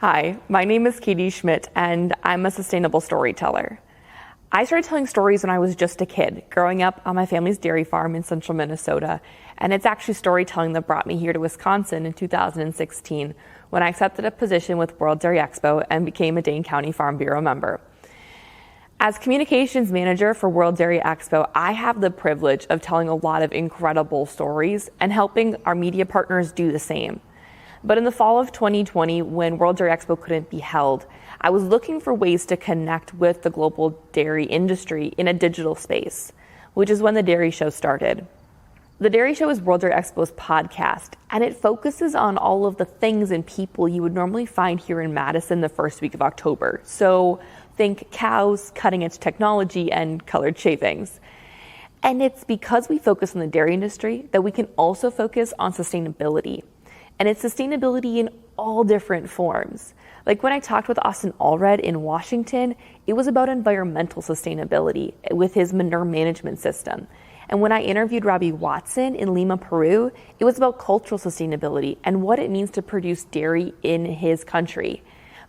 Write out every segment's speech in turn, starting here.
Hi, my name is Katie Schmitt, and I'm a sustainable storyteller. I started telling stories when I was just a kid, growing up on my family's dairy farm in central Minnesota, and it's actually storytelling that brought me here to Wisconsin in 2016 when I accepted a position with World Dairy Expo and became a Dane County Farm Bureau member. As communications manager for World Dairy Expo, I have the privilege of telling a lot of incredible stories and helping our media partners do the same. But in the fall of 2020, when World Dairy Expo couldn't be held, I was looking for ways to connect with the global dairy industry in a digital space, which is when the Dairy Show started. The Dairy Show is World Dairy Expo's podcast, and it focuses on all of the things and people you would normally find here in Madison the first week of October. So think cows, cutting-edge technology, and colored shavings. And it's because we focus on the dairy industry that we can also focus on sustainability. And it's sustainability in all different forms. Like when I talked with Austin Allred in Washington, it was about environmental sustainability with his manure management system. And when I interviewed Robbie Watson in Lima, Peru, it was about cultural sustainability and what it means to produce dairy in his country.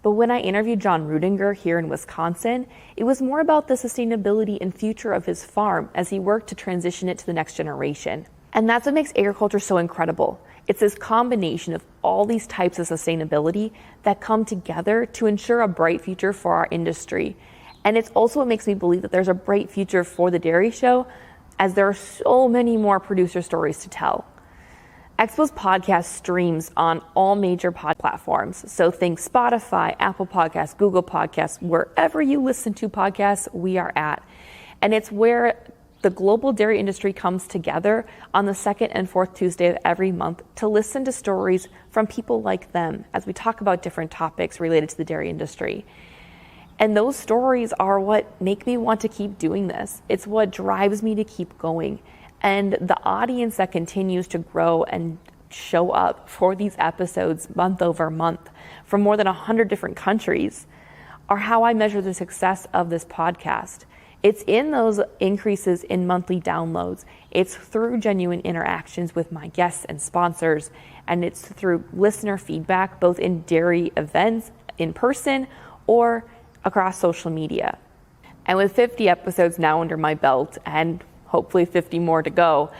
But when I interviewed John Rudinger here in Wisconsin, it was more about the sustainability and future of his farm as he worked to transition it to the next generation. And that's what makes agriculture so incredible. It's this combination of all these types of sustainability that come together to ensure a bright future for our industry. And it's also what makes me believe that there's a bright future for the Dairy Show, as there are so many more producer stories to tell. Expo's podcast streams on all major pod platforms. So think Spotify, Apple Podcasts, Google Podcasts, wherever you listen to podcasts, we are at. And it's where the global dairy industry comes together on the second and fourth Tuesday of every month to listen to stories from people like them as we talk about different topics related to the dairy industry. And those stories are what make me want to keep doing this. It's what drives me to keep going. And the audience that continues to grow and show up for these episodes month over month from more than 100 different countries are how I measure the success of this podcast. It's in those increases in monthly downloads. It's through genuine interactions with my guests and sponsors, and it's through listener feedback, both in dairy events, in person, or across social media. And with 50 episodes now under my belt, and hopefully 50 more to go,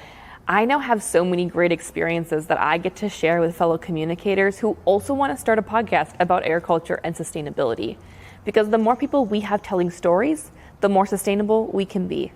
I now have so many great experiences that I get to share with fellow communicators who also want to start a podcast about agriculture and sustainability. Because the more people we have telling stories, the more sustainable we can be.